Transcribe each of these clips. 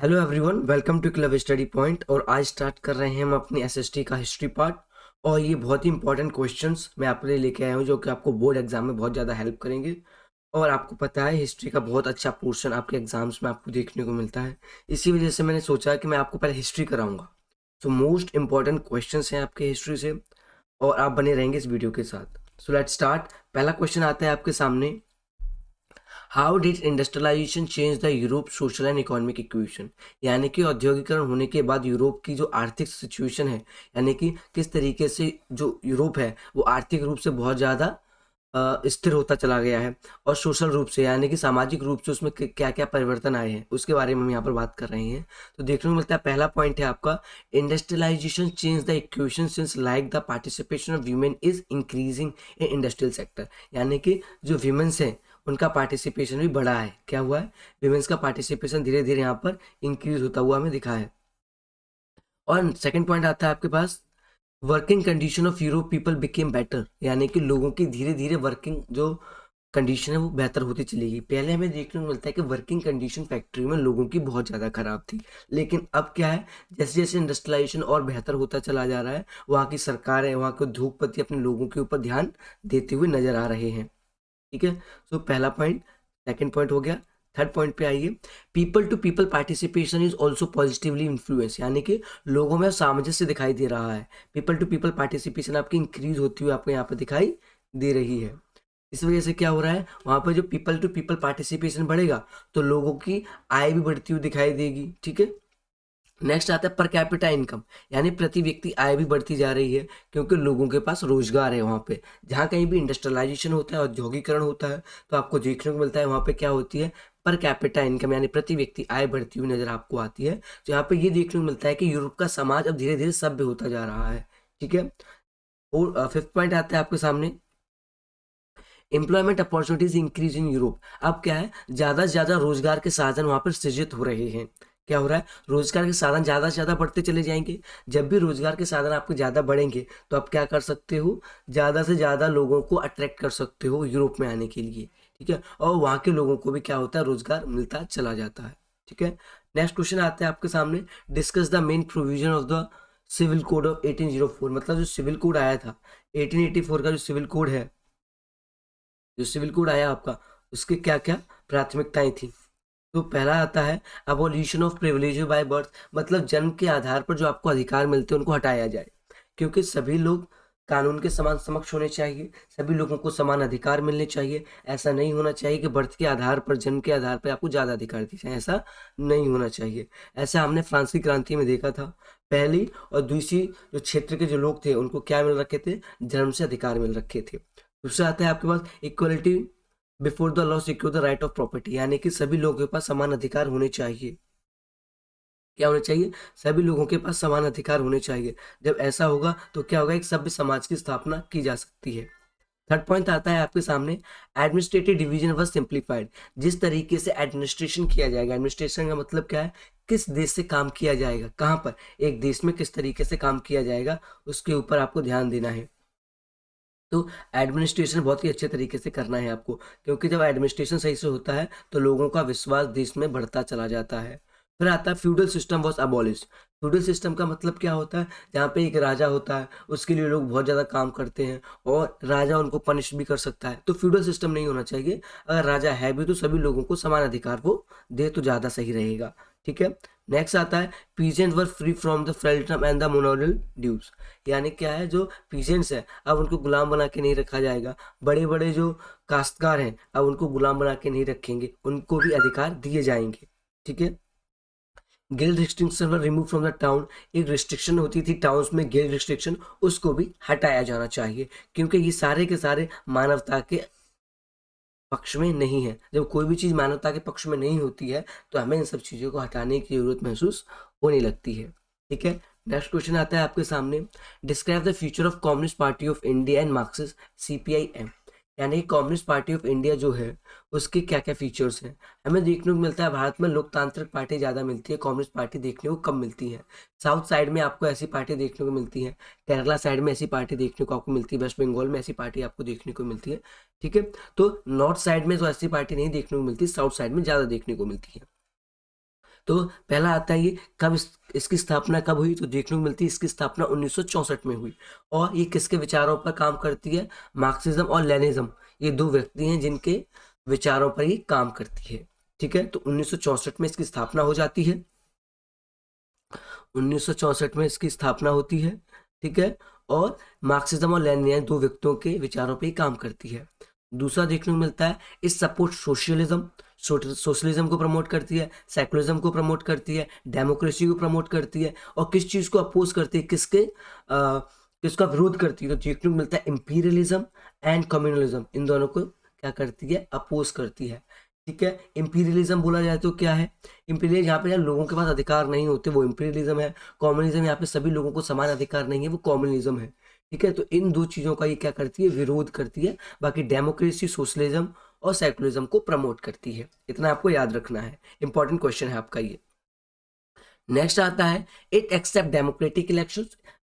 Hello everyone, welcome to club study point. और आज start कर रहे हैं हम अपनी एसएसटी का हिस्ट्री पार्ट। और ये बहुत ही इंपॉर्टेंट क्वेश्चंस मैं आपके लिए लेके आया हूँ जो कि आपको बोर्ड एग्जाम में बहुत ज़्यादा हेल्प करेंगे। और आपको पता है हिस्ट्री का बहुत अच्छा पोर्शन आपके एग्जाम्स में आपको देखने को मिलता है। इसी वजह से मैंने सोचा कि मैं आपको पहले हिस्ट्री कराऊंगा। तो मोस्ट इंपॉर्टेंट क्वेश्चंस हैं आपके हिस्ट्री से और आप बने रहेंगे इस वीडियो के साथ। So let's start. पहला क्वेश्चन आता है आपके सामने। How did industrialization change the Europe social and economic equation. यानी कि औद्योगिकरण होने के बाद यूरोप की जो आर्थिक सिचुएशन है, यानी कि किस तरीके से जो यूरोप है वो आर्थिक रूप से बहुत ज़्यादा स्थिर होता चला गया है, और सोशल रूप से यानी कि सामाजिक रूप से उसमें क्या क्या परिवर्तन आए हैं उसके बारे में हम यहाँ पर बात कर रहे हैं। तो देखने को मिलता है पहला पॉइंट है आपका, industrialization change the equation since like the participation of women is increasing in industrial sector. यानी कि जो वीमेंस हैं उनका पार्टिसिपेशन भी बढ़ा है। क्या हुआ है? विमेंस का पार्टिसिपेशन धीरे धीरे यहाँ पर इंक्रीज होता हुआ हमें दिखा है। और सेकंड पॉइंट आता है आपके पास, working condition of Europe people became better. यानी कि लोगों की धीरे धीरे वर्किंग जो कंडीशन है वो बेहतर होती चली गई। पहले हमें देखने को मिलता है कि वर्किंग कंडीशन फैक्ट्री में लोगों की बहुत ज़्यादा खराब थी, लेकिन अब क्या है, जैसे जैसे इंडस्ट्रियलाइजेशन और बेहतर होता चला जा रहा है, वहाँ की सरकार है, वहाँ के उद्योगपति अपने लोगों के ऊपर ध्यान देते हुए नजर आ रहे हैं। ठीक है, सो पहला पॉइंट, सेकंड पॉइंट हो गया। थर्ड पॉइंट पे आइए, people to people participation is also positively influence. यानी कि लोगों में सामंजस्य दिखाई दे रहा है। पीपल टू पीपल पार्टिसिपेशन आपकी इंक्रीज होती हुई आपको यहाँ पर दिखाई दे रही है। इस वजह से क्या हो रहा है, वहां पर जो पीपल टू पीपल पार्टिसिपेशन बढ़ेगा तो लोगों की आय भी बढ़ती हुई दिखाई देगी। ठीक है, नेक्स्ट आता है पर कैपिटा इनकम, यानी प्रति व्यक्ति आय भी बढ़ती जा रही है क्योंकि लोगों के पास रोजगार है। वहाँ पे जहाँ कहीं भी इंडस्ट्रियलाइजेशन होता है, औद्योगिकरण होता है, तो आपको देखने को मिलता है वहाँ पे क्या होती है, पर कैपिटा इनकम यानी प्रति व्यक्ति आय बढ़ती हुई नजर आपको आती है। तो यहाँ पे ये देखने को मिलता है कि यूरोप का समाज अब धीरे धीरे सभ्य होता जा रहा है। ठीक है, और फिफ्थ पॉइंट आता है आपके सामने, employment opportunities increase in Europe. अब क्या है, ज़्यादा से ज़्यादा रोजगार के साधन वहाँ पर सृजित हो रहे हैं। क्या हो रहा है, रोजगार के साधन ज़्यादा से ज़्यादा बढ़ते चले जाएंगे। जब भी रोजगार के साधन आपके ज़्यादा बढ़ेंगे तो आप क्या कर सकते हो, ज़्यादा से ज़्यादा लोगों को अट्रैक्ट कर सकते हो यूरोप में आने के लिए। ठीक है, और वहाँ के लोगों को भी क्या होता है, रोजगार मिलता चला जाता है। ठीक है, नेक्स्ट क्वेश्चन आता है आपके सामने, discuss the main provision of the civil code of 1804। मतलब जो सिविल कोड आया था 1884 का, जो सिविल कोड है, जो सिविल कोड आया आपका, उसके क्या क्या प्राथमिकताएं थी। तो पहला आता है abolition of privilege by birth. मतलब जन्म के आधार पर जो आपको अधिकार मिलते हैं उनको हटाया जाए, क्योंकि सभी लोग कानून के समान समक्ष होने चाहिए, सभी लोगों को समान अधिकार मिलने चाहिए। ऐसा नहीं होना चाहिए कि बर्थ के आधार पर, जन्म के आधार पर आपको ज़्यादा अधिकार दिए जाए, ऐसा नहीं होना चाहिए। ऐसा हमने फ्रांस की क्रांति में देखा था। पहली और दूसरी जो क्षेत्र के जो लोग थे उनको क्या मिल रखे थे, जन्म से अधिकार मिल रखे थे। दूसरा आता है आपके पास equality before the law secure the right of property. यानी कि सभी लोगों के पास समान अधिकार होने चाहिए। क्या होने चाहिए, सभी लोगों के पास समान अधिकार होने चाहिए। जब ऐसा होगा तो क्या होगा, एक सभ्य समाज की स्थापना की जा सकती है। थर्ड पॉइंट आता है आपके सामने, एडमिनिस्ट्रेटिव डिवीजन वॉज सिंप्लीफाइड। जिस तरीके से एडमिनिस्ट्रेशन किया जाएगा, एडमिनिस्ट्रेशन का मतलब क्या है, किस देश से काम किया जाएगा, कहाँ पर, एक देश में किस तरीके से काम किया जाएगा, उसके ऊपर आपको ध्यान देना है। तो एडमिनिस्ट्रेशन बहुत ही अच्छे तरीके से करना है आपको, क्योंकि जब एडमिनिस्ट्रेशन सही से होता है तो लोगों का विश्वास देश में बढ़ता चला जाता है। फिर आता है feudal system was abolish. Feudal system का मतलब क्या होता है, जहाँ पे एक राजा होता है, उसके लिए लोग बहुत ज़्यादा काम करते हैं और राजा उनको पनिश भी कर सकता है। तो फ्यूडल सिस्टम नहीं होना चाहिए। अगर राजा है भी तो सभी लोगों को समान अधिकार वो दे तो ज़्यादा सही रहेगा। ठीक है, नेक्स्ट आता है peasant were free from the feudal and the manorial dues. यानी क्या है, जो पीजेंट्स हैं अब उनको गुलाम बना के नहीं रखा जाएगा। बड़े बड़े जो काश्तकार हैं अब उनको गुलाम बना के नहीं रखेंगे, उनको भी अधिकार दिए जाएंगे। ठीक है, guild restriction were remove from the town. एक रिस्ट्रिक्शन होती थी टाउन्स में, गिल्ड रिस्ट्रिक्शन, उसको भी हटाया जाना चाहिए, क्योंकि ये सारे के सारे मानवता के पक्ष में नहीं है। जब कोई भी चीज़ मानवता के पक्ष में नहीं होती है तो हमें इन सब चीज़ों को हटाने की जरूरत महसूस होने लगती है। ठीक है, नेक्स्ट क्वेश्चन आता है आपके सामने, describe the future of communist party of India and Marxist CPIM। यानी कम्युनिस्ट पार्टी ऑफ इंडिया जो है उसके क्या क्या फीचर्स हैं। हमें देखने को मिलता है भारत में लोकतांत्रिक पार्टी ज़्यादा मिलती है, कम्युनिस्ट पार्टी देखने को कम मिलती है। साउथ साइड में आपको ऐसी पार्टी देखने को मिलती है, केरला साइड में ऐसी पार्टी देखने को आपको मिलती है, वेस्ट बंगाल में ऐसी पार्टी आपको देखने को मिलती है। ठीक है, तो नॉर्थ साइड में तो ऐसी पार्टी नहीं देखने को मिलती, साउथ साइड में ज़्यादा देखने को मिलती है। तो पहला आता है ये कब इसकी स्थापना कब हुई, तो देखने को मिलती है इसकी स्थापना 1964 में हुई। और ये किसके विचारों पर काम करती है, मार्क्सिज्म और लेनिज्म, ये दो व्यक्ति हैं जिनके विचारों पर ये काम करती है। ठीक है, तो 1964 में इसकी स्थापना हो जाती है, 1964 में इसकी स्थापना होती है। ठीक है, और मार्क्सिज्म और लेनिन दो व्यक्तियों के विचारों पर ही काम करती है। दूसरा देखने को मिलता है इस सपोर्ट सोशलिज्म, सोशलिज्म को प्रमोट करती है, सेकुलरिज्म को प्रमोट करती है, डेमोक्रेसी को प्रमोट करती है, और किस चीज़ को अपोज करती है, किसका विरोध करती है, तो देखने को मिलता है इंपीरियलिज्म एंड कम्युनलिज्म, इन दोनों को क्या करती है, अपोज करती है। ठीक है, इंपीरियलिज्म बोला जाए तो क्या है, इंपीरियल यहाँ पे यार लोगों के पास अधिकार नहीं होते, वो इंपीरियलिज्म है। कम्युनलिज्म यहाँ पे सभी लोगों को समान अधिकार नहीं है, वो कम्युनलिज्म है। ठीक है, तो इन दो चीज़ों का ये क्या करती है, विरोध करती है। बाकी डेमोक्रेसी, सोशलिज्म और सेकुलरिज्म को प्रमोट करती है। इतना आपको याद रखना है, इंपॉर्टेंट क्वेश्चन है आपका ये। नेक्स्ट आता है इट एक्सेप्ट डेमोक्रेटिक इलेक्शन।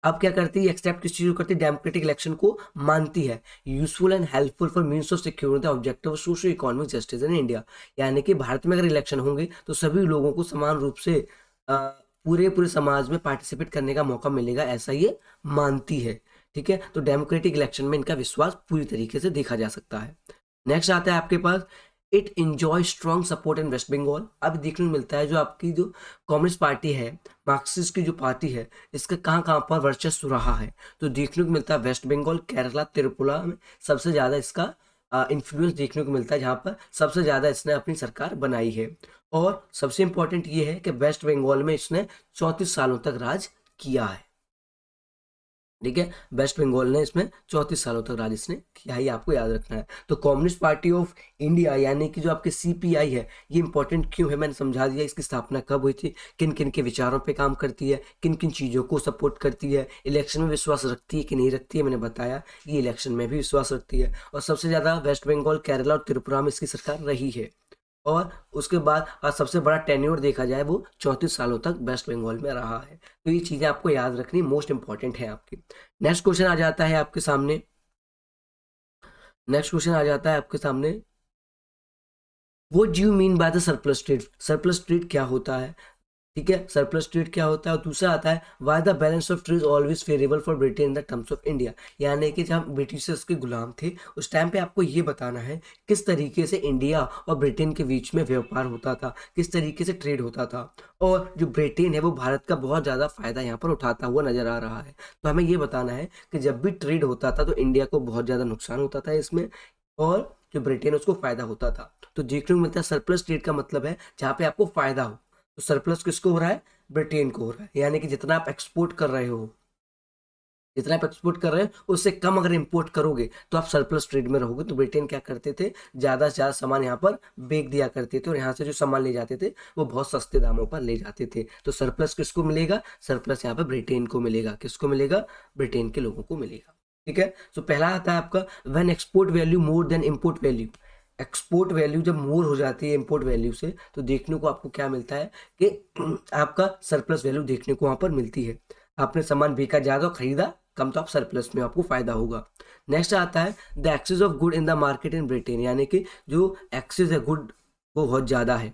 अब क्या करती है, एक्सेप्ट किस चीज को करती है, डेमोक्रेटिक इलेक्शन को मानती है। Useful and helpful for means of securing the objective of social economic justice in India. यानी कि भारत में अगर इलेक्शन होंगे तो सभी लोगों को समान रूप से पूरे पूरे समाज में पार्टिसिपेट करने का मौका मिलेगा, ऐसा ये मानती है। ठीक है, तो डेमोक्रेटिक इलेक्शन में इनका विश्वास पूरी तरीके से देखा जा सकता है। नेक्स्ट आता है आपके पास it enjoy strong support in West Bengal. अब देखने को मिलता है जो आपकी जो कम्युनिस्ट पार्टी है, मार्क्सिस्ट की जो पार्टी है, इसका कहाँ कहाँ पर वर्चस्व रहा है, तो देखने को मिलता है वेस्ट बंगाल, केरला, त्रिपुरा में सबसे ज़्यादा इसका इन्फ्लुएंस देखने को मिलता है, जहाँ पर सबसे ज़्यादा इसने अपनी सरकार बनाई है। और सबसे इम्पोर्टेंट ये है कि वेस्ट बंगाल में इसने 34 सालों तक राज किया है। ठीक है, वेस्ट बंगाल ने इसमें 34 सालों तक राज इसने किया है, ये आपको याद रखना है। तो कम्युनिस्ट पार्टी ऑफ इंडिया यानी कि जो आपके सीपीआई है, ये इंपॉर्टेंट क्यों है मैंने समझा दिया। इसकी स्थापना कब हुई थी, किन किन के विचारों पे काम करती है, किन किन चीज़ों को सपोर्ट करती है, इलेक्शन में विश्वास रखती है कि नहीं रखती है, मैंने बताया ये इलेक्शन में भी विश्वास रखती है। और सबसे ज़्यादा वेस्ट बंगाल, केरला और त्रिपुरा में इसकी सरकार रही है। और उसके बाद सबसे बड़ा टेन्योर देखा जाए वो 34 सालों तक वेस्ट बंगाल में रहा है। तो ये चीज़ें आपको याद रखनी मोस्ट इंपॉर्टेंट है आपकी। नेक्स्ट क्वेश्चन आ जाता है आपके सामने, नेक्स्ट क्वेश्चन आ जाता है आपके सामने, what do you mean by the surplus trade. Surplus trade क्या होता है, ठीक है, सरप्लस ट्रेड क्या होता है। और दूसरा आता है why the balance of trade always favourable for Britain in the terms of India. यानी कि जब ब्रिटिशर्स के गुलाम थे उस टाइम पे आपको ये बताना है किस तरीके से इंडिया और ब्रिटेन के बीच में व्यापार होता था, किस तरीके से ट्रेड होता था। और जो ब्रिटेन है वो भारत का बहुत ज़्यादा फायदा यहाँ पर उठाता हुआ नजर आ रहा है। तो हमें ये बताना है कि जब भी ट्रेड होता था तो इंडिया को बहुत ज़्यादा नुकसान होता था इसमें, और जो ब्रिटेन उसको फायदा होता था। तो देखने को मिलता है सरप्लस ट्रेड का मतलब है जहाँ पे आपको फायदा हो। तो सरप्लस किसको हो रहा है, ब्रिटेन को हो रहा है। यानी कि जितना आप एक्सपोर्ट कर रहे हो, जितना आप एक्सपोर्ट कर रहे हो उससे कम अगर इंपोर्ट करोगे तो आप सरप्लस ट्रेड में रहोगे। तो ब्रिटेन क्या करते थे, ज़्यादा से ज़्यादा सामान यहाँ पर बेच दिया करते थे और यहाँ से जो सामान ले जाते थे वो बहुत सस्ते दामों पर ले जाते थे। तो सरप्लस किसको मिलेगा, सरप्लस यहाँ पर ब्रिटेन को मिलेगा। किसको मिलेगा, ब्रिटेन के लोगों को मिलेगा। ठीक है, तो पहला आता है आपका when export value more than import value. Export value जब मोर हो जाती है इंपोर्ट वैल्यू से तो देखने को आपको क्या मिलता है कि आपका सरप्लस वैल्यू देखने को वहां पर मिलती है। आपने सामान बेचा ज़्यादा, खरीदा कम, तो आप सरप्लस में आपको फायदा होगा। नेक्स्ट आता है the excess of good in the market in Britain. यानी कि जो एक्सेस है गुड वो बहुत ज़्यादा है,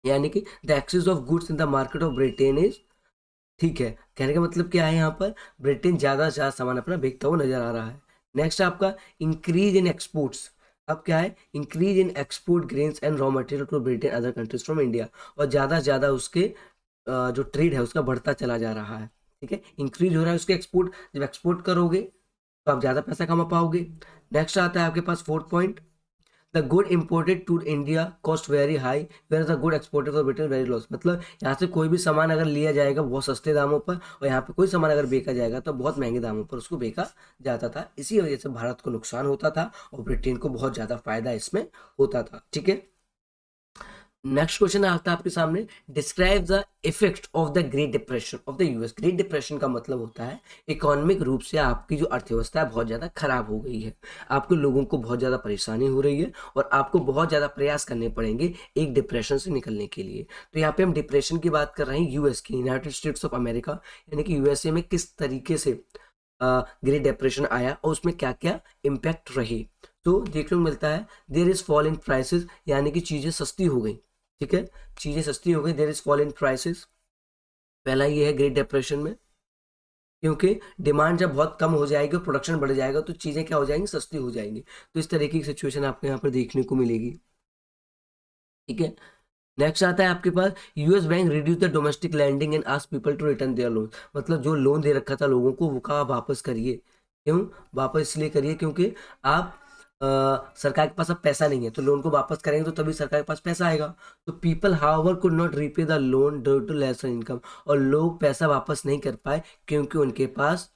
यानी कि the excess of goods in the market of Britain is, ठीक है, कहने का मतलब क्या है, यहाँ पर ब्रिटेन ज़्यादा से ज़्यादा सामान अपना बेचता हुआ नजर आ रहा है। नेक्स्ट आपका इंक्रीज इन एक्सपोर्ट्स। अब क्या है, increase in export grains and raw material to Britain other countries from India. और ज़्यादा से ज़्यादा उसके जो ट्रेड है उसका बढ़ता चला जा रहा है। ठीक है, इंक्रीज हो रहा है उसके एक्सपोर्ट, जब एक्सपोर्ट करोगे तो आप ज़्यादा पैसा कमा पाओगे। नेक्स्ट आता है आपके पास fourth point, the good imported to India cost very high where the good exported for Britain very less. मतलब यहाँ से कोई भी सामान अगर लिया जाएगा बहुत सस्ते दामों पर, और यहाँ पे कोई सामान अगर बेचा जाएगा तो बहुत महंगे दामों पर उसको बेचा जाता था। इसी वजह से भारत को नुकसान होता था और ब्रिटेन को बहुत ज़्यादा फायदा इसमें होता था। ठीक है, नेक्स्ट क्वेश्चन आता है आपके सामने, describe the effect of the great depression of the US. Great depression का मतलब होता है इकोनॉमिक रूप से आपकी जो अर्थव्यवस्था है बहुत ज़्यादा खराब हो गई है, आपके लोगों को बहुत ज़्यादा परेशानी हो रही है और आपको बहुत ज़्यादा प्रयास करने पड़ेंगे एक डिप्रेशन से निकलने के लिए। तो यहाँ पे हम डिप्रेशन की बात कर रहे हैं यूएस की, यूनाइटेड स्टेट्स ऑफ अमेरिका, यानी कि यूएसए में किस तरीके से ग्रेट डिप्रेशन आया और उसमें क्या क्या इम्पैक्ट रही। तो देखने को मिलता है there is fall in prices, यानी कि चीज़ें सस्ती हो गई। ठीक है, चीज़ें सस्ती हो गई, there is fall in prices. पहला ये है ग्रेट डिप्रेशन में, क्योंकि डिमांड जब बहुत कम हो जाएगी और प्रोडक्शन बढ़ जाएगा तो चीज़ें क्या हो जाएंगी, सस्ती हो जाएंगी। तो इस तरह की सिचुएशन आपको यहाँ पर देखने को मिलेगी। ठीक है, नेक्स्ट आता है आपके पास US bank reduce the domestic lending and ask people to return their loan. मतलब जो लोन दे रखा था लोगों को वो कहा वापस करिए। क्यों वापस इसलिए करिए, क्योंकि आप सरकार के पास अब पैसा नहीं है, तो लोन को वापस करेंगे तो तभी सरकार के पास पैसा आएगा। तो people however could not repay the loan due to lesser income, और लोग पैसा वापस नहीं कर पाए क्योंकि उनके पास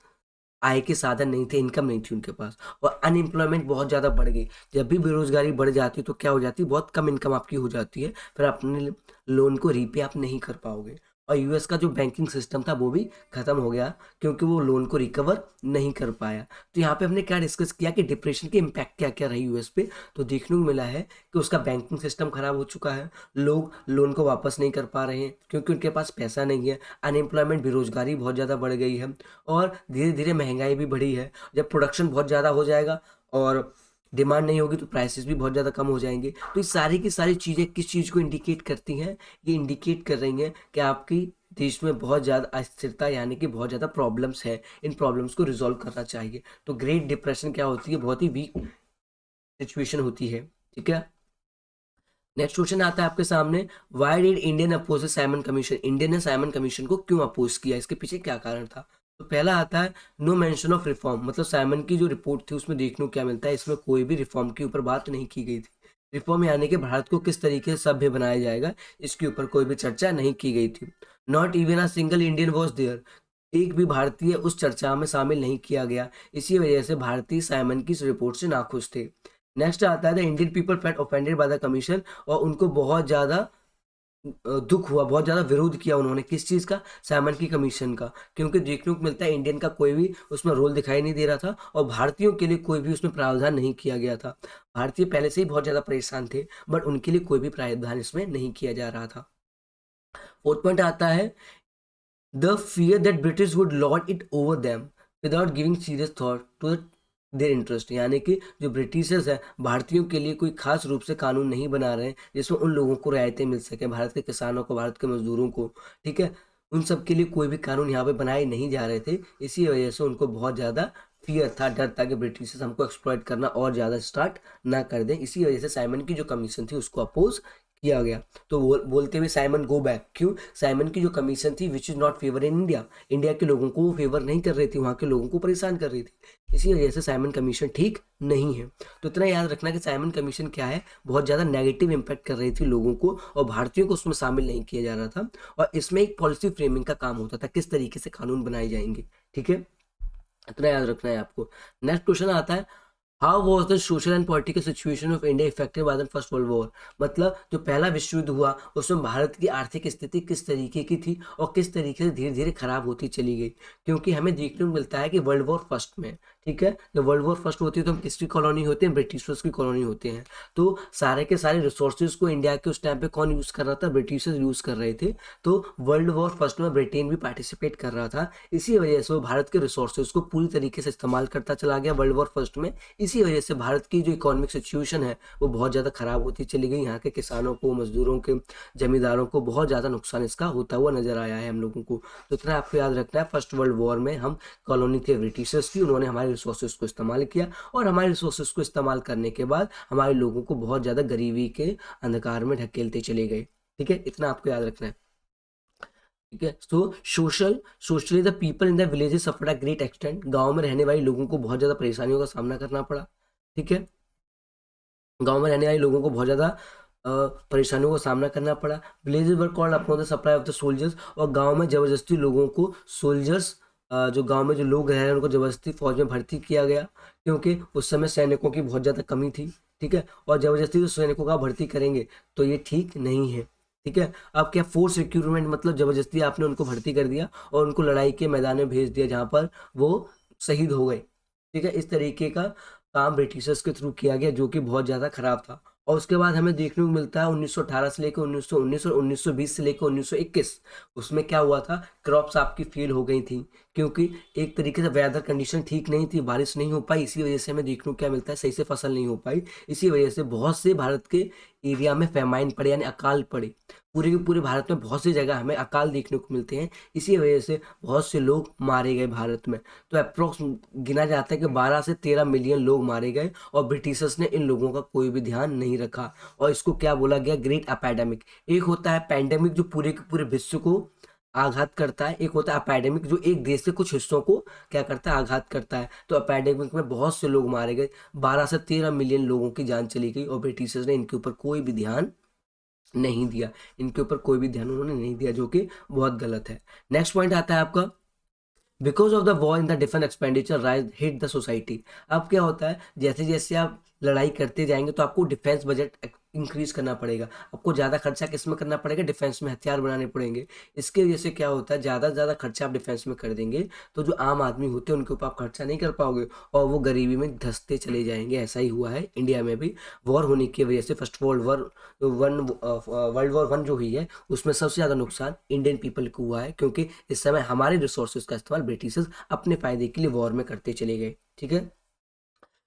आय के साधन नहीं थे, इनकम नहीं थी उनके पास, और अनएम्प्लॉयमेंट बहुत ज़्यादा बढ़ गई। जब भी बेरोजगारी बढ़ जाती है तो क्या हो जाती है, बहुत कम इनकम आपकी हो जाती है, फिर अपने लोन को रीपे आप नहीं कर पाओगे। और यूएस का जो बैंकिंग सिस्टम था वो भी खत्म हो गया क्योंकि वो लोन को रिकवर नहीं कर पाया। तो यहाँ पे हमने क्या डिस्कस किया कि डिप्रेशन के इम्पैक्ट क्या क्या रही यूएस पे। तो देखने को मिला है कि उसका बैंकिंग सिस्टम खराब हो चुका है, लोग लोन को वापस नहीं कर पा रहे हैं क्योंकि उनके पास पैसा नहीं है, अनएम्प्लॉयमेंट बेरोजगारी बहुत ज़्यादा बढ़ गई है, और धीरे धीरे महंगाई भी बढ़ी है। जब प्रोडक्शन बहुत ज़्यादा हो जाएगा और डिमांड नहीं होगी तो प्राइसेस भी बहुत ज़्यादा कम हो जाएंगे। तो ये सारी की सारी चीज़ें किस चीज़ को इंडिकेट करती हैं, ये इंडिकेट कर रही हैं कि आपकी देश में बहुत ज़्यादा अस्थिरता यानी कि बहुत ज़्यादा प्रॉब्लम्स है, इन प्रॉब्लम्स को रिजॉल्व करना चाहिए। तो ग्रेट डिप्रेशन क्या होती है, बहुत ही वीक सिचुएशन होती है। ठीक है, नेक्स्ट क्वेश्चन आता है आपके सामने, why did Indian oppose Simon Commission. India ने साइमन कमीशन को क्यों अपोज किया, इसके पीछे क्या कारण था। तो पहला आता है नो मेंशन ऑफ रिफॉर्म, मतलब साइमन की जो रिपोर्ट थी उसमें देखने को क्या मिलता है, इसमें कोई भी रिफॉर्म के ऊपर बात नहीं की गई थी। रिफॉर्म यानी कि भारत को किस तरीके से सभ्य बनाया जाएगा, इसके ऊपर कोई भी चर्चा नहीं की गई थी। Not even a single Indian was there, एक भी भारतीय उस चर्चा में शामिल नहीं किया गया। इसी वजह से भारतीय साइमन की इस रिपोर्ट से नाखुश थे। नेक्स्ट आता है the Indian people felt offended by the commission, और उनको बहुत ज़्यादा दुख हुआ, बहुत ज़्यादा विरोध किया उन्होंने, किस चीज़ का, साइमन की कमीशन का, क्योंकि देखने को मिलता है इंडियन का कोई भी उसमें रोल दिखाई नहीं दे रहा था और भारतीयों के लिए कोई भी उसमें प्रावधान नहीं किया गया था। भारतीय पहले से ही बहुत ज़्यादा परेशान थे बट उनके लिए कोई भी प्रावधान इसमें नहीं किया जा रहा था। फोर्थ पॉइंट आता है the fear that British would lord it over them without giving serious thought to their interest, यानी कि जो ब्रिटिशर्स हैं भारतीयों के लिए कोई खास रूप से कानून नहीं बना रहे हैं जिसमें उन लोगों को रियायतें मिल सकें, भारत के किसानों को, भारत के मजदूरों को। ठीक है, उन सब के लिए कोई भी कानून यहाँ पे बनाए नहीं जा रहे थे। इसी वजह से उनको बहुत ज़्यादा फियर था, डर था कि ब्रिटिशर्स हमको एक्सप्लॉइट करना और ज़्यादा स्टार्ट ना कर दें। इसी वजह से साइमन की जो कमीशन थी उसको अपोज किया गया। तो बोलते हुए साइमन गो बैक, क्यों, साइमन की जो कमीशन थी which is not favour in India, India के लोगों को वो फेवर नहीं कर रही थी, वहाँ के लोगों को परेशान कर रही थी। इसी वजह से साइमन कमीशन ठीक नहीं है। तो इतना याद रखना कि साइमन कमीशन क्या है, बहुत ज़्यादा नेगेटिव इम्पैक्ट कर रही थी लोगों को और भारतीयों को उसमें शामिल नहीं किया जा रहा था, और इसमें एक पॉलिसी फ्रेमिंग का काम होता था, किस तरीके से कानून बनाए जाएंगे। ठीक है, इतना याद रखना है आपको। नेक्स्ट क्वेश्चन आता है how was the social and political situation of India affected by the first world war, मतलब जो पहला विश्व युद्ध हुआ उसमें भारत की आर्थिक स्थिति किस तरीके की थी और किस तरीके से धीरे धीरे खराब होती चली गई। क्योंकि हमें देखने को मिलता है कि वर्ल्ड वॉर फर्स्ट में, ठीक है, जब वर्ल्ड वॉर फर्स्ट होती है तो हम किसकी कॉलोनी होते हैं, ब्रिटिशर्स की कॉलोनी होते हैं। तो सारे के सारे रिसोर्सेज को इंडिया के उस टाइम पे कौन यूज़ कर रहा था, ब्रिटिशर्स यूज़ कर रहे थे। तो वर्ल्ड वॉर फर्स्ट में ब्रिटेन भी पार्टिसिपेट कर रहा था, इसी वजह से वो भारत के रिसोर्सेज को पूरी तरीके से इस्तेमाल करता चला गया वर्ल्ड वॉर फर्स्ट में। इसी वजह से भारत की जो इकोनॉमिक सिचुएशन है वो बहुत ज़्यादा ख़राब होती चली गई। यहाँ के किसानों को, मजदूरों के, जमींदारों को बहुत ज़्यादा नुकसान इसका होता हुआ नजर आया है हम लोगों को। तो इतना आपको याद रखना है, फर्स्ट वर्ल्ड वॉर में हम कॉलोनी थे ब्रिटिशर्स की, उन्होंने हमारे रिसोर्सेज को इस्तेमाल किया और हमारे रिसोर्सेज को इस्तेमाल करने के बाद हमारे लोगों को बहुत ज़्यादा गरीबी के अंधकार में ढकेलते चले गए। ठीक है, इतना आपको याद रखना है। ठीक है, तो socially the people in the villages suffered a great extent, गांव में रहने वाले लोगों को बहुत ज़्यादा परेशानियों का सामना करना पड़ा। ठीक है, गांव में रहने वाले लोगों को बहुत ज़्यादा परेशानियों का सामना करना पड़ा। Villages were called upon the supply of the soldiers, और गांव में ज़बरदस्ती लोगों को सोल्जर्स, जो गांव में जो लोग रह रहे हैं उनको ज़बरदस्ती फौज में भर्ती किया गया, क्योंकि उस समय सैनिकों की बहुत ज़्यादा कमी थी। ठीक है, और ज़बरदस्ती तो सैनिकों का भर्ती करेंगे तो ये ठीक नहीं है। ठीक है, अब क्या, फोर्स रिक्रूटमेंट, मतलब ज़बरदस्ती आपने उनको भर्ती कर दिया और उनको लड़ाई के मैदान में भेज दिया जहाँ पर वो शहीद हो गए। ठीक है, इस तरीके का काम ब्रिटिशर्स के थ्रू किया गया जो कि बहुत ज़्यादा खराब था। और उसके बाद हमें देखने को मिलता है 1918 से लेकर 1919 और 1920 से लेकर 1921, उसमें क्या हुआ था, क्रॉप्स आपकी फेल हो गई थी क्योंकि एक तरीके से वेदर कंडीशन ठीक नहीं थी, बारिश नहीं हो पाई, इसी वजह से हमें देखने को क्या मिलता है, सही से फसल नहीं हो पाई। इसी वजह से बहुत से भारत के एरिया में फेमाइन पड़े, यानी अकाल पड़े। पूरे के पूरे भारत में बहुत सी जगह हमें अकाल देखने को मिलते हैं। इसी वजह से बहुत से लोग मारे गए भारत में। तो अप्रोक्स गिना जाता है कि 12 से 13 मिलियन लोग मारे गए, और ब्रिटिशर्स ने इन लोगों का कोई भी ध्यान नहीं रखा। और इसको क्या बोला गया, ग्रेट एपेडेमिक। एक होता है पैंडेमिक जो पूरे के पूरे विश्व को आघात करता है, एक होता है एपेडेमिक जो एक देश के कुछ हिस्सों को क्या करता है, आघात करता है। तो एपेडेमिक में बहुत से लोग मारे गए, 12 से 13 मिलियन लोगों की जान चली गई, और ब्रिटिशर्स ने इनके ऊपर कोई भी ध्यान नहीं दिया। इनके ऊपर कोई भी ध्यान उन्होंने नहीं दिया, जो कि बहुत गलत है। नेक्स्ट पॉइंट आता है आपका, because of the war in the defence expenditure rise hit the society. अब क्या होता है, जैसे जैसे आप लड़ाई करते जाएंगे तो आपको डिफेंस बजट इंक्रीज करना पड़ेगा। आपको ज़्यादा खर्चा किस में करना पड़ेगा, डिफेंस में, हथियार बनाने पड़ेंगे। इसके वजह से क्या होता है, ज़्यादा से ज़्यादा खर्चा आप डिफेंस में कर देंगे तो जो आम आदमी होते हैं उनके ऊपर आप खर्चा नहीं कर पाओगे, और वो गरीबी में धंसते चले जाएंगे। ऐसा ही हुआ है इंडिया में भी। वॉर होने की वजह से फर्स्ट वर्ल्ड वॉर 1 जो हुई है उसमें सबसे ज़्यादा नुकसान इंडियन पीपल को हुआ है, क्योंकि इस समय हमारे रिसोर्सेज का इस्तेमाल ब्रिटिशर्स अपने फायदे के लिए वॉर में करते चले गए। ठीक है।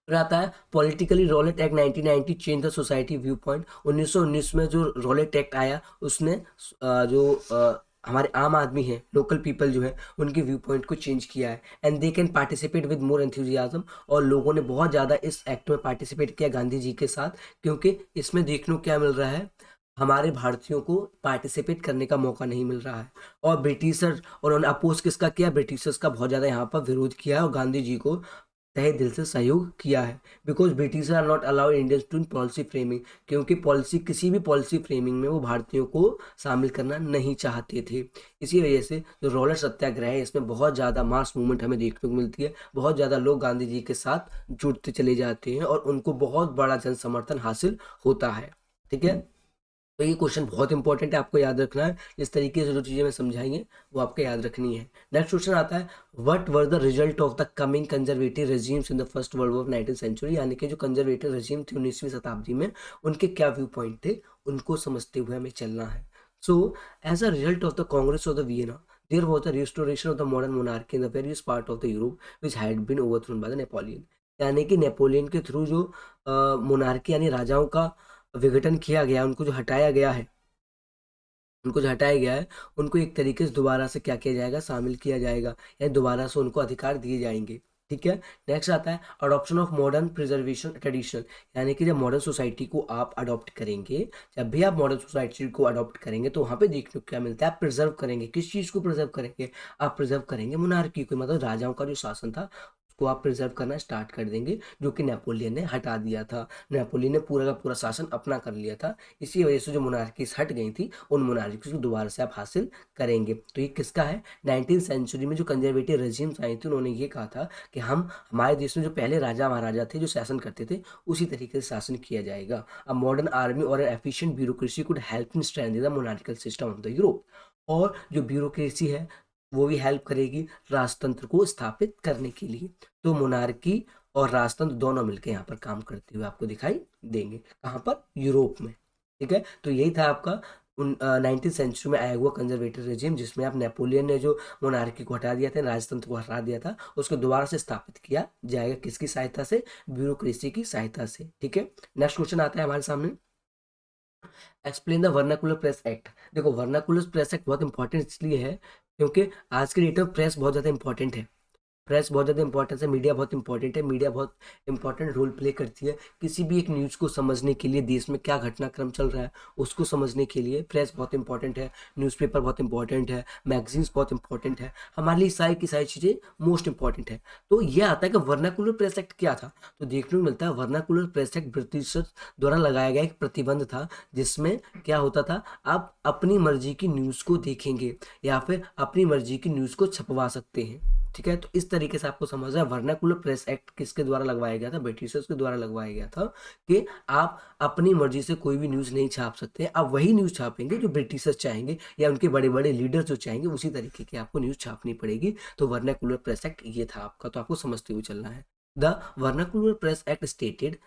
फिर आता है politically Rowlatt act 1990 change the society view point. 1919 में जो रॉलेट एक्ट आया उसने हमारे आम आदमी हैं, लोकल पीपल जो है, उनके व्यू पॉइंट को चेंज किया है। And they can participate with more enthusiasm. और लोगों ने बहुत ज़्यादा इस एक्ट में पार्टिसिपेट किया गांधी जी के साथ, क्योंकि इसमें देखने को क्या मिल रहा है, हमारे भारतीयों को पार्टिसिपेट करने का मौका नहीं मिल रहा है। और ब्रिटिशर, और उन्होंने अपोज किसका किया, ब्रिटिशर्स का बहुत ज़्यादा यहाँ पर विरोध किया है, और गांधी जी को तहे दिल से सहयोग किया है। Because British are not allowed Indians to in policy framing, क्योंकि पॉलिसी, किसी भी पॉलिसी फ्रेमिंग में वो भारतीयों को शामिल करना नहीं चाहते थे। इसी वजह से जो रॉलेट सत्याग्रह है इसमें बहुत ज़्यादा मास मूवमेंट हमें देखने को मिलती है। बहुत ज़्यादा लोग गांधी जी के साथ जुड़ते चले जाते हैं और उनको बहुत बड़ा जन समर्थन हासिल होता है। ठीक है। तो ये क्वेश्चन बहुत इंपॉर्टेंट है, आपको याद रखना है। इस तरीके से जो चीज़ें मैं समझाएंगे वो आपको याद रखनी है। नेक्स्ट क्वेश्चन आता है, what were the result of the coming conservative regimes in the first world war of 19th century. यानी कि जो कंजर्वेटिव रेजिम थे 19वीं शताब्दी में, उनके क्या व्यू पॉइंट थे, उनको समझते हुए हमें चलना है। So as a result of the Congress of the Vienna, there was the restoration of the modern monarchy in the various part of the Europe which had been overthrown by the Napoleon. यानी कि Napoleon के through जो monarchy यानी राजाओं का विघटन किया गया, उनको जो हटाया गया है, उनको एक तरीके से दोबारा से क्या किया जाएगा, शामिल किया जाएगा, या दोबारा से उनको अधिकार दिए जाएंगे। ठीक है। नेक्स्ट आता है adoption of modern preservation tradition. यानी कि जब मॉडर्न सोसाइटी को आप अडॉप्ट करेंगे, जब भी आप मॉडर्न सोसाइटी को अडॉप्ट करेंगे तो वहाँ पे देखने को क्या मिलता है, आप प्रिजर्व करेंगे। किस चीज़ को प्रिजर्व करेंगे, आप प्रिजर्व करेंगे मोनार्की को, मतलब राजाओं का जो शासन था को आप प्रिजर्व करना स्टार्ट कर देंगे, जो कि नेपोलियन ने हटा दिया था। नेपोलियन ने पूरा का पूरा शासन अपना कर लिया था। इसी वजह से जो मोनार्कीज हट गई थी, उन मोनार्कीज को दोबारा से आप हासिल करेंगे। तो ये किसका है, 19th सेंचुरी में जो कंजर्वेटिव रेजिम्स आई थी उन्होंने ये कहा था कि हम, हमारे देश में जो पहले राजा महाराजा थे जो शासन करते थे, उसी तरीके से शासन किया जाएगा। अ मॉडर्न आर्मी और efficient bureaucracy could help in strengthening the monarchical system of the Europe. और जो ब्यूरोक्रेसी है वो भी हेल्प करेगी राजतंत्र को स्थापित करने के लिए। तो मोनार्की और राजतंत्र दोनों मिलकर यहाँ पर काम करते हुए आपको दिखाई देंगे। कहाँ पर, यूरोप में। ठीक है। तो यही था आपका 19th सेंचुरी में आया हुआ कंजर्वेटिव रेजिम, जिसमें आप नेपोलियन ने जो मोनार्की को हटा दिया था, राजतंत्र को हटा दिया था, उसको दोबारा से स्थापित किया जाएगा। किसकी सहायता से, ब्यूरोक्रेसी की सहायता से। ठीक है। नेक्स्ट क्वेश्चन आता है हमारे सामने, explain the vernacular press act. देखो वर्नाकुलर प्रेस एक्ट बहुत इंपॉर्टेंट इसलिए है क्योंकि आज के डेट में प्रेस बहुत ज़्यादा इंपॉर्टेंट है। प्रेस बहुत ज़्यादा इंपॉर्टेंस है, मीडिया बहुत इंपॉर्टेंट है। मीडिया बहुत इंपॉर्टेंट रोल प्ले करती है किसी भी एक न्यूज़ को समझने के लिए। देश में क्या घटनाक्रम चल रहा है उसको समझने के लिए प्रेस बहुत इंपॉर्टेंट है, न्यूज़पेपर बहुत इंपॉर्टेंट है, मैगजीन्स बहुत इंपॉर्टेंट है। हमारे लिए सारी की सारी चीज़ें मोस्ट इंपॉर्टेंट है। तो ये आता है कि वर्नाकुलर प्रेस एक्ट क्या था, तो देखने को मिलता है वर्नाकुलर प्रेस एक्ट ब्रिटिश द्वारा लगाया गया एक प्रतिबंध था, जिसमें क्या होता था, आप अपनी मर्जी की न्यूज़ को देखेंगे या फिर अपनी मर्जी की न्यूज़ को छपवा सकते हैं। ठीक है। तो इस तरीके से आपको समझना है वर्नाकुलर प्रेस एक्ट किसके द्वारा लगवाया गया था, ब्रिटिशर्स के द्वारा लगवाया गया था, कि आप अपनी मर्जी से कोई भी न्यूज़ नहीं छाप सकते। आप वही न्यूज़ छापेंगे जो ब्रिटिशर्स चाहेंगे या उनके बड़े बड़े लीडर्स जो चाहेंगे, उसी तरीके की आपको न्यूज़ छापनी पड़ेगी। तो वर्नाकुलर प्रेस एक्ट ये था आपका, तो आपको समझते हुए चलना है। The vernacular press act stated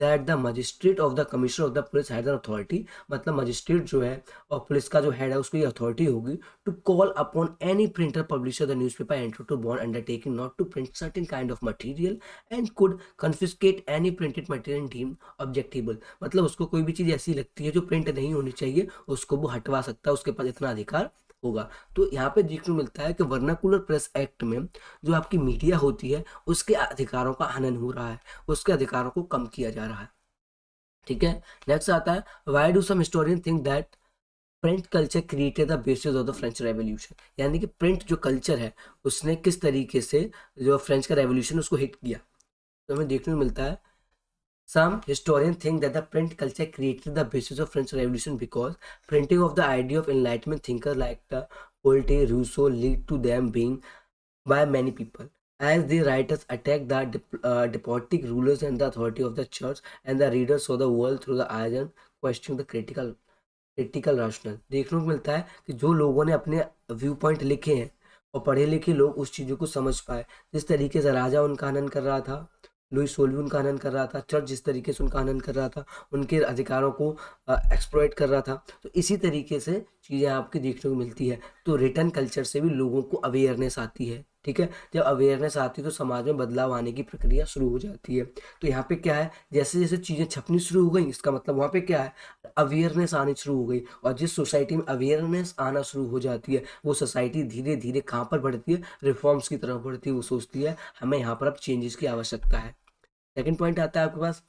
that the magistrate of the commissioner of the police had an authority, मतलब मजिस्ट्रेट जो है और पुलिस का जो हेड है उसको ये अथॉरिटी होगी to call upon any printer publisher the newspaper enter to bond undertaking not to print certain kind of material and could confiscate any printed material deemed objectionable, मतलब उसको कोई भी चीज़ ऐसी लगती है जो प्रिंट नहीं होनी चाहिए उसको वो हटवा सकता है, उसके पास इतना अधिकार होगा। तो यहाँ पे देखने को मिलता है कि वर्नाकुलर प्रेस एक्ट में जो आपकी मीडिया होती है उसके अधिकारों का हनन हो रहा है, उसके अधिकारों को कम किया जा रहा है। ठीक है, नेक्स्ट आता है why do some historian think that print culture created the basis of the French revolution, यानी कि प्रिंट जो कल्चर है उसने किस तरीके से जो फ्रेंच का रेवोल्यूशन उसको हिट किया। तो हमें देखने को मिलता है some historians think that the print culture created the basis of French Revolution because printing of the idea of Enlightenment thinkers like the Voltaire, Rousseau lead to them being by many people. As the writers attacked the despotic rulers and the authority of the church, and the readers saw the world through the eyes and questioned the critical rational. देखने को मिलता है कि जो लोगों ने अपने view point लिखे हैं और पढ़े लिखे लोग उस चीज़ों को समझ पाए, जिस तरीके से राजा उनका हनन कर रहा था, लुई सोल्वी उनका हनन कर रहा था, चर्च जिस तरीके से उनका हनन कर रहा था, उनके अधिकारों को एक्सप्लॉइट कर रहा था, तो इसी तरीके से चीज़ें आपकी देखने को मिलती है। तो रिटर्न कल्चर से भी लोगों को अवेयरनेस आती है। ठीक है, जब अवेयरनेस आती है तो समाज में बदलाव आने की प्रक्रिया शुरू हो जाती है। तो यहाँ पे क्या है, जैसे जैसे चीज़ें छपनी शुरू हो गई इसका मतलब वहाँ पे क्या है, अवेयरनेस आनी शुरू हो गई, और जिस सोसाइटी में अवेयरनेस आना शुरू हो जाती है वो सोसाइटी धीरे धीरे कहाँ पर बढ़ती है, रिफॉर्म्स की तरफ बढ़ती है। वो सोचती है हमें यहाँ पर अब चेंजेस की आवश्यकता है। सेकंड पॉइंट आता है आपके पास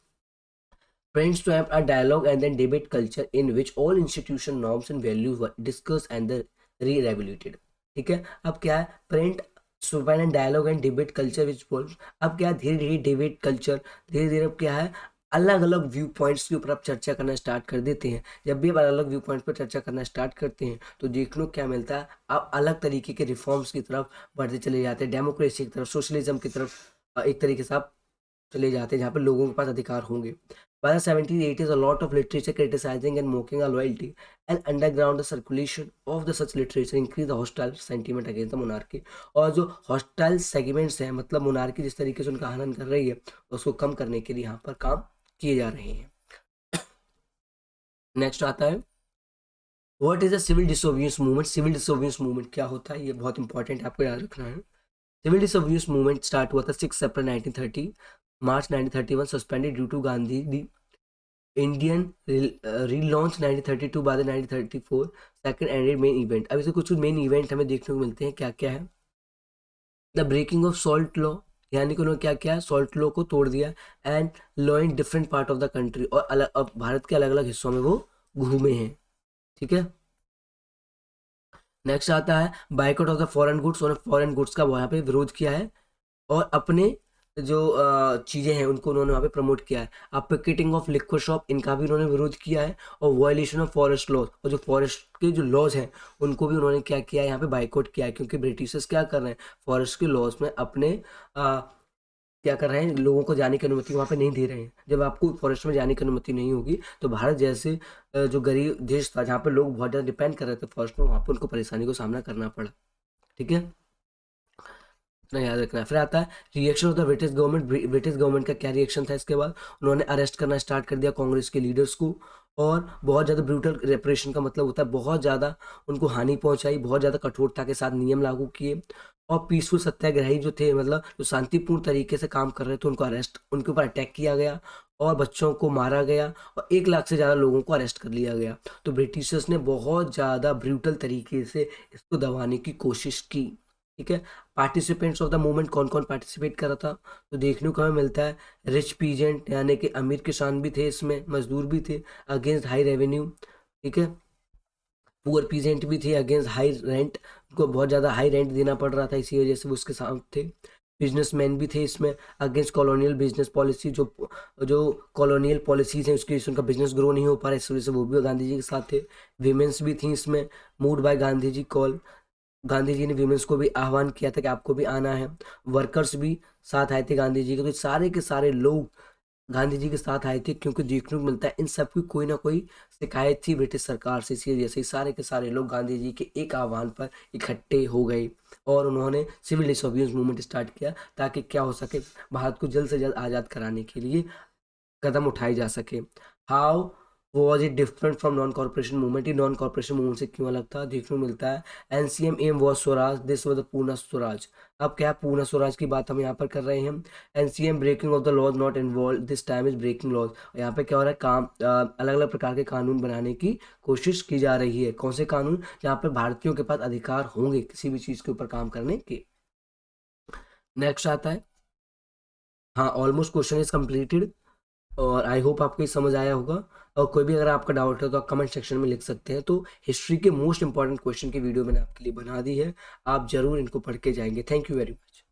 Friends to have a dialogue and then debate culture in which all institution norms and values were discussed and then re-evaluated. ठीक है, अब क्या है print super and dialogue and debate culture which बोल, अब क्या धीरे धीरे डिबेट कल्चर धीरे धीरे अब क्या है अलग अलग व्यू पॉइंट्स के ऊपर आप चर्चा करना स्टार्ट कर देते हैं। जब भी आप अलग अलग व्यू पॉइंट पर चर्चा करना स्टार्ट करते हैं तो देखने को क्या मिलता है, आप अलग तरीके के रिफॉर्म्स की तरफ बढ़ते चले जाते हैं, डेमोक्रेसी की तरफ, सोशलिज्म की तरफ एक तरीके से आप चले जाते हैं जहाँ पर लोगों के पास अधिकार होंगे। By the 1780s, a lot of literature criticizing and mocking our loyalty and underground the circulation of the such literature increase the hostile sentiment against the monarchy. और जो hostile segments हैं मतलब monarchy जिस तरीके से उनका हनन कर रही है उसको कम करने के लिए यहाँ पर काम किए जा रहे हैं। नेक्स्ट आता है what is the civil disobedience movement. Civil disobedience movement क्या होता है, ये बहुत इंपॉर्टेंट है, आपको याद रखना है। सिविल डिसोबिडियंस मूवमेंट स्टार्ट हुआ था 6 April 1930, March 1931 suspended due to Gandhi the Indian relaunch 1932 बाद 1934 सेकंड एंडेड मेन इवेंट। अब इसे कुछ मेन इवेंट हमें देखने को मिलते हैं, क्या क्या है। The breaking of salt law, यानी कि उन्होंने क्या किया, सॉल्ट लॉ को तोड़ दिया, and law in different part of the country, और अलग अब भारत के अलग अलग हिस्सों में वो घूमे हैं। ठीक है, नेक्स्ट आता है boycott of the foreign goods, उन्होंने फॉरेन गुड्स का वहाँ पे विरोध किया है और अपने जो चीज़ें हैं उनको उन्होंने वहाँ पे प्रमोट किया है। अब पिकेटिंग ऑफ लिक्विड शॉप इनका भी उन्होंने विरोध किया है, और वायलेशन ऑफ फॉरेस्ट लॉज, और जो फॉरेस्ट के जो लॉज हैं उनको भी उन्होंने क्या किया है, यहाँ पे बाइकआउट किया है, क्योंकि ब्रिटिशर्स क्या कर रहे हैं फॉरेस्ट के लॉज में अपने क्या कर रहे हैं, लोगों को जाने की अनुमति वहाँ पे नहीं दे रहे हैं। जब आपको फॉरेस्ट में जाने की अनुमति नहीं होगी तो भारत जैसे जो गरीब देश था जहाँ पे लोग बहुत ज़्यादा डिपेंड कर रहे थे फॉरेस्ट में, वहाँ पर उनको परेशानी को सामना करना पड़ा। ठीक है, इतना याद रखना है। फिर आता है reaction of the British government. British government का क्या रिएक्शन था इसके बाद, उन्होंने अरेस्ट करना स्टार्ट कर दिया कांग्रेस के लीडर्स को, और बहुत ज़्यादा ब्रूटल रेप्रेशन का मतलब होता है बहुत ज़्यादा उनको हानि पहुंचाई, बहुत ज़्यादा कठोरता के साथ नियम लागू किए, और पीसफुल सत्याग्रही जो थे मतलब जो शांतिपूर्ण तरीके से काम कर रहे थे उनको अरेस्ट, उनके ऊपर अटैक किया गया और बच्चों को मारा गया, और 1 लाख से ज़्यादा लोगों को अरेस्ट कर लिया गया। तो ब्रिटिशर्स ने बहुत ज़्यादा ब्रूटल तरीके से इसको दबाने की कोशिश की। ठीक है, पार्टिसिपेंट्स ऑफ द मूवमेंट कौन कौन पार्टिसिपेट कर रहा था, तो देखने को हमें मिलता है रिच पीजेंट यानी कि अमीर किसान भी थे इसमें, मजदूर भी थे अगेंस्ट हाई रेवेन्यू। ठीक है, पुअर पीजेंट भी थे अगेंस्ट हाई रेंट, उनको बहुत ज़्यादा हाई रेंट देना पड़ रहा था, इसी वजह से वो उसके साथ थे। बिजनेसमैन भी थे इसमें अगेंस्ट कॉलोनियल बिजनेस पॉलिसी, जो जो कॉलोनियल पॉलिसीज हैं उसकी वजह से उनका बिजनेस ग्रो नहीं हो पा रहा, इस वजह से वो भी गांधी जी के साथ थे। वीमेंस भी थी इसमें, mood bye Gandhi ji call, Gandhi ji ने वीमेंस को भी आह्वान किया था कि आपको भी आना है। वर्कर्स भी साथ आए थे गांधी जी के, तो सारे के सारे लोग गांधी जी के साथ आए थे, क्योंकि देखने को मिलता है इन सब की कोई ना कोई शिकायत थी ब्रिटिश सरकार से, इसी वजह से सारे के सारे लोग गांधी जी के एक आह्वान पर इकट्ठे हो गए और उन्होंने सिविल डिसोबिडियंस मूवमेंट स्टार्ट किया, ताकि क्या हो सके भारत को जल्द से जल्द आज़ाद कराने के लिए कदम उठाए जा सके। How was it different from non corporation movement, ये नॉन कॉर्पोरेशन मूवमेंट से क्यों अलग था, देखने को मिलता है। NCM aim was Swaraj, this was the Purna Swaraj. अब क्या पूर्ण स्वराज की बात हम यहाँ पर कर रहे हैं। NCM breaking of the laws not involve, this time is breaking laws. यहाँ पे क्या हो रहा है, काम अलग अलग प्रकार के कानून बनाने की कोशिश की जा रही है। कौन से कानून, जहाँ पर भारतीयों के पास अधिकार होंगे किसी भी चीज़ के ऊपर काम करने के। नेक्स्ट आता है, हाँ ऑलमोस्ट क्वेश्चन इज कंप्लीटेड, और आई होप आपको ये समझ आया होगा। और कोई भी अगर आपका डाउट है तो आप कमेंट सेक्शन में लिख सकते हैं। तो हिस्ट्री के मोस्ट इंपॉर्टेंट क्वेश्चन की वीडियो मैंने आपके लिए बना दी है, आप जरूर इनको पढ़ के जाएंगे। Thank you very much.